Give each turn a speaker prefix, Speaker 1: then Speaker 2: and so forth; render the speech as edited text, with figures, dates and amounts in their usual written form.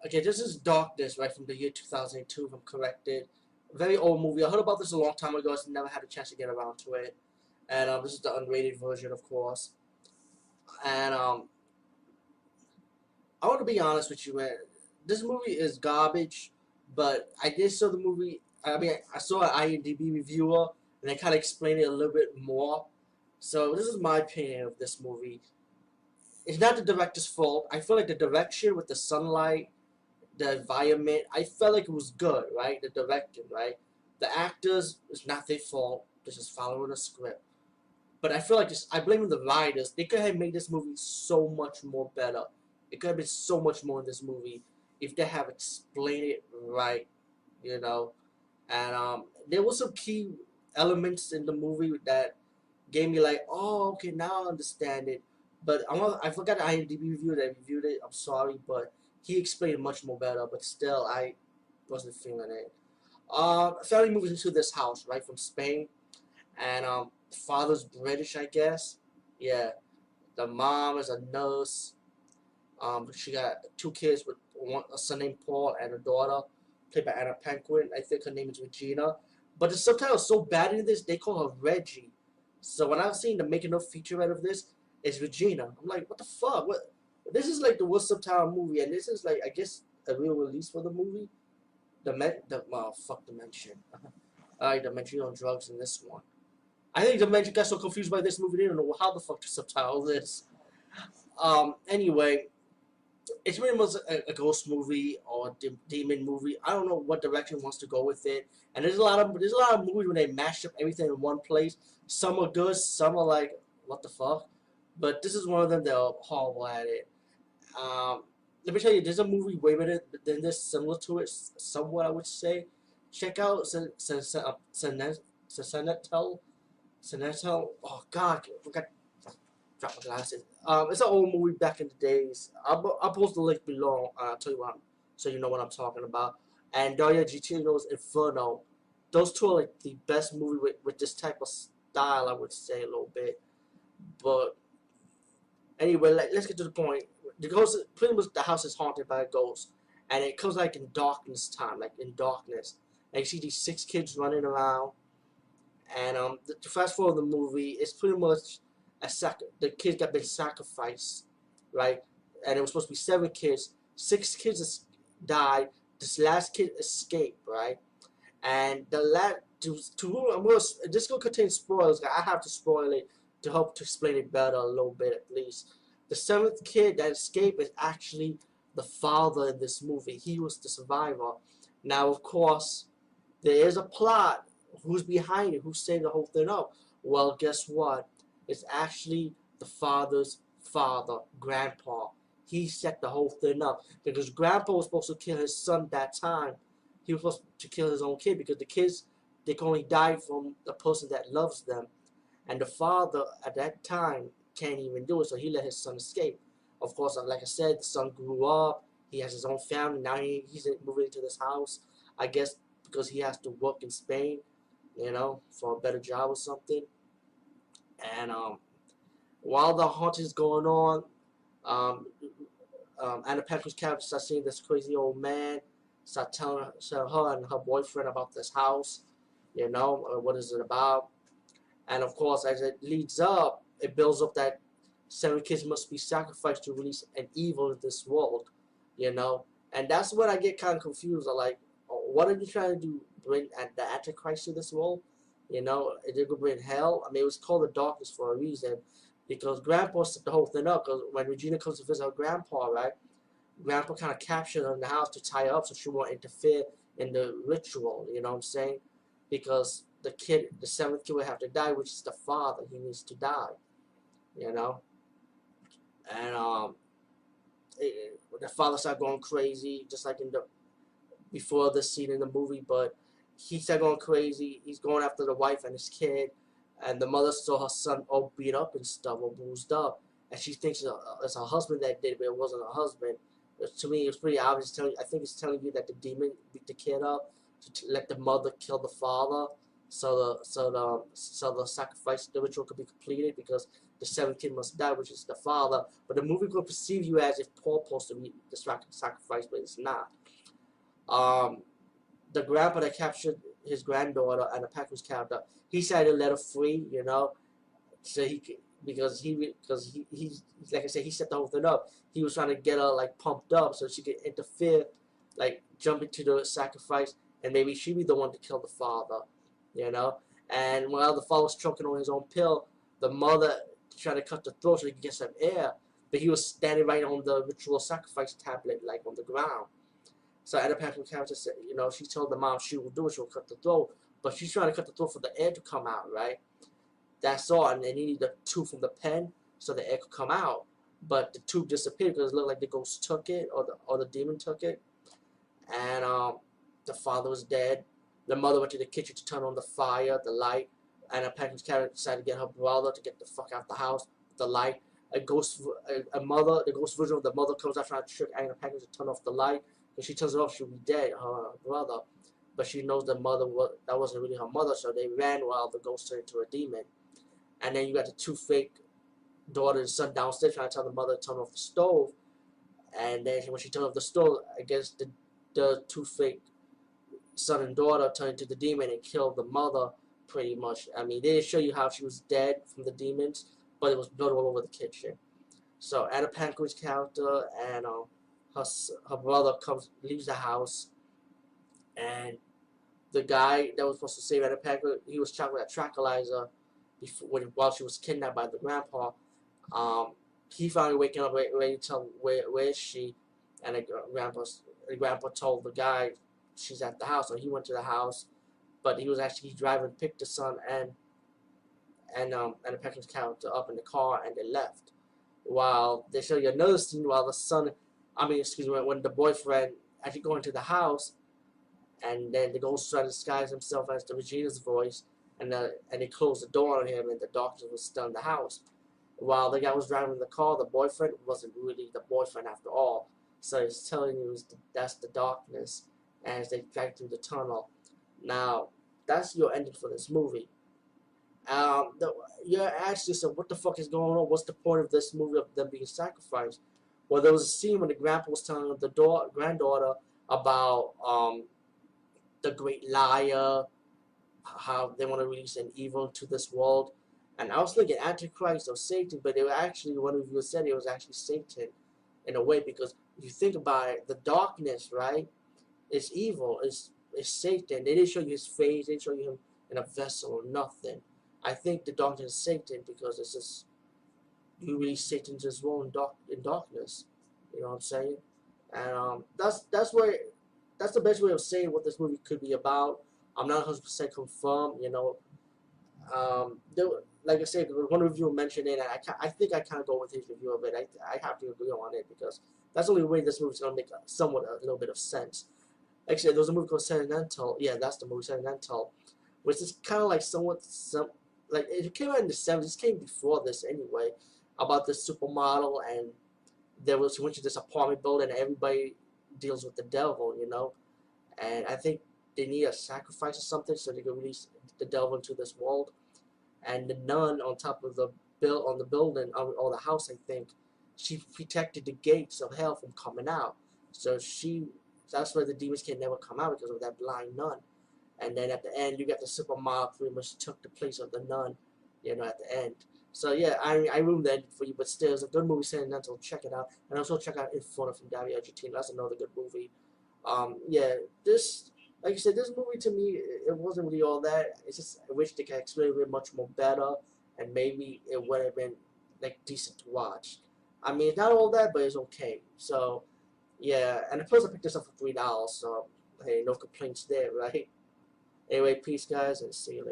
Speaker 1: Okay, this is Darkness, right, from the year 2002, if I'm corrected. Very old movie. I heard about this a long time ago. I just never had a chance to get around to it. And this is the unrated version, of course. And I want to be honest with you, man. This movie is garbage, but I did saw the movie. I mean, I saw an IMDb reviewer, and they kind of explained it a little bit more. So this is my opinion of this movie. It's not the director's fault. I feel like the direction with the sunlight, the environment, I felt like it was good, right? The directing, right? The actors, it's not their fault. They're just following a script. But I feel like this, I blame the writers. They could have made this movie so much more better. It could have been so much more in this movie if they have explained it right, you know. And there was some key elements in the movie that gave me like, oh, okay, now I understand it. But I forgot the IMDb review that reviewed it. I'm sorry, but he explained it much more better. But still, I wasn't feeling it. Family moves into this house, right, from Spain, and the father's British, I guess. Yeah, the mom is a nurse. She got two kids with a son named Paul and a daughter, played by Anna Paquin. I think her name is Regina. But the subtitle is so bad in this, they call her Reggie. So when I've seen the making of featurette of this, it's Regina. I'm like, what the fuck? What? This is like the worst subtitle movie, and this is like, I guess, a real release for the movie. Fuck Dimension. Alright, Dimension on drugs in this one. I think Dimension got so confused by this movie, they don't know how the fuck to subtitle this. Anyway, it's pretty much a ghost movie or demon movie. I don't know what direction wants to go with it. And there's a lot of movies when they mash up everything in one place. Some are good, some are like what the fuck. But this is one of them that are horrible at it. Um, Let me tell you, there's a movie way better than this, similar to it, somewhat I would say. Check out Senetel. Senetel. Oh God, I forgot. Drop my glasses. It's an old movie back in the days. I'll post the link below. I'll tell you what, so you know what I'm talking about. And Daria Gitino's Inferno. Those two are like the best movie with this type of style, I would say a little bit. But anyway, let's get to the point. The ghost, pretty much, the house is haunted by a ghost, and it comes like in darkness time, like in darkness. And you see these six kids running around, and the fast forward the movie, it's pretty much the kids got been sacrificed, right? And it was supposed to be seven kids. Six kids died. This last kid escaped, right? And the last this gonna contain spoilers. I have to spoil it to help to explain it better a little bit at least. The seventh kid that escaped is actually the father in this movie. He was the survivor. Now, of course, there is a plot. Who's behind it? Who's setting the whole thing up? Well, guess what? It's actually the father's father, Grandpa. He set the whole thing up because Grandpa was supposed to kill his son that time. He was supposed to kill his own kid because the kids, they can only die from the person that loves them. And the father at that time can't even do it, so he let his son escape. Of course, like I said, the son grew up. He has his own family. Now he's moving into this house. I guess because he has to work in Spain, for a better job or something. And while the haunting is going on, um, Anna Paquin's character starts seeing this crazy old man, start telling her and her boyfriend about this house, what is it about. And of course, as it leads up, it builds up that seven kids must be sacrificed to release an evil in this world, you know. And that's when I get kind of confused. I'm like, oh, what are you trying to do? Bring the Antichrist to this world? Is it going to bring hell? I mean, it was called the darkness for a reason. Because Grandpa set the whole thing up. Because when Regina comes to visit her Grandpa, right? Grandpa kind of captured her in the house to tie her up so she won't interfere in the ritual. You know what I'm saying? Because the seventh kid would have to die, which is the father. He needs to die. You know? And the father started going crazy, just like in the before the scene in the movie. But he started going crazy. He's going after the wife and his kid, and the mother saw her son all beat up and stuff, all bruised up, and she thinks it's her husband that did it, but it wasn't her husband. To me, it's pretty obvious. I think it's telling you that the demon beat the kid up to let the mother kill the father, so the sacrifice, the ritual could be completed because the seventh kid must die, which is the father. But the movie could perceive you as if Paul supposed to be the sacrifice, but it's not. Um, the grandpa that captured his granddaughter and the Packers character, he decided to let her free, you know, so he could, he's like I said, he set the whole thing up. He was trying to get her like pumped up so she could interfere, like jump into the sacrifice, and maybe she be the one to kill the father, you know. And while the father was choking on his own pill, the mother tried to cut the throat so he could get some air, but he was standing right on the ritual sacrifice tablet, like on the ground. So Anna Paquin character said, you know, she told the mom she will do it, she'll cut the throat, but she's trying to cut the throat for the air to come out, right? That's all, and they needed the tube from the pen so the air could come out. But the tube disappeared because it looked like the ghost took it, or the demon took it. And the father was dead. The mother went to the kitchen to turn on the fire, the light, and a Patrick's character decided to get her brother to get the fuck out the house with the light. The ghost version of the mother comes out trying to trick Anna Patrick to turn off the light. If she turns it off, she'll be dead, her brother. But she knows the mother that wasn't really her mother, so they ran while the ghost turned into a demon. And then you got the two fake daughter and son downstairs trying to tell the mother to turn off the stove. And then when she turned off the stove, I guess the two fake son and daughter turned into the demon and killed the mother pretty much. I mean, they didn't show you how she was dead from the demons, but it was blood all over the kitchen. So Anna Paquin's character and her brother leaves the house, and the guy that was supposed to save Anna Paquin, he was shot with a tranquilizer while she was kidnapped by the grandpa. He finally waking up, ready to tell where is she, and the grandpa told the guy she's at the house, so he went to the house, but he was actually driving, picked the son and the Paquin's character up in the car, and they left. While they show you another scene while the son, when the boyfriend actually going to the house, and then the ghost tried to disguise himself as the Regina's voice, and they closed the door on him, and the doctor was still in the house. While the guy was driving the car, the boyfriend wasn't really the boyfriend after all. So he's telling you that's the darkness as they drag through the tunnel. Now, that's your ending for this movie. You're asking yourself, what the fuck is going on? What's the point of this movie of them being sacrificed? Well, there was a scene when the grandpa was telling the granddaughter about the great liar, how they want to release an evil to this world. And I was thinking Antichrist or Satan, but they were actually, one of you said it was actually Satan in a way, because if you think about it, the darkness, right, is evil, is Satan. They didn't show you his face, they didn't show you him in a vessel or nothing. I think the darkness is Satan because it's just, you release Satan's as well in darkness. You know what I'm saying? And that's the best way of saying what this movie could be about. I'm not 100% confirmed, you know. Like I said, one reviewer mentioned it, and I think I kind of go with his review of it. I have to agree on it because that's the only way this movie's going to make a little bit of sense. Actually, there was a movie called Sentimental. Yeah, that's the movie, Sentimental, which is kind of like like it came out in the 70s. It came before this anyway, about this supermodel, and she went to this apartment building, and everybody deals with the devil, you know. And I think they need a sacrifice or something so they can release the devil into this world. And the nun on top of the building or the house, I think, she protected the gates of hell from coming out. So that's why the demons can never come out, because of that blind nun. And then at the end, you got the supermodel pretty much took the place of the nun, you know, at the end. So yeah, I ruined the ending for you, but still, it's a good movie, Sentimental. Check it out, and also check out Inferno from Dario Argentino. That's another good movie. Yeah, like I said, this movie to me, it wasn't really all that. It's just, I wish they could explain it much more better, and maybe it would have been like decent to watch. I mean, it's not all that, but it's okay. So yeah, and plus I picked this up for $3, so hey, no complaints there, right? Anyway, peace guys, and see you later.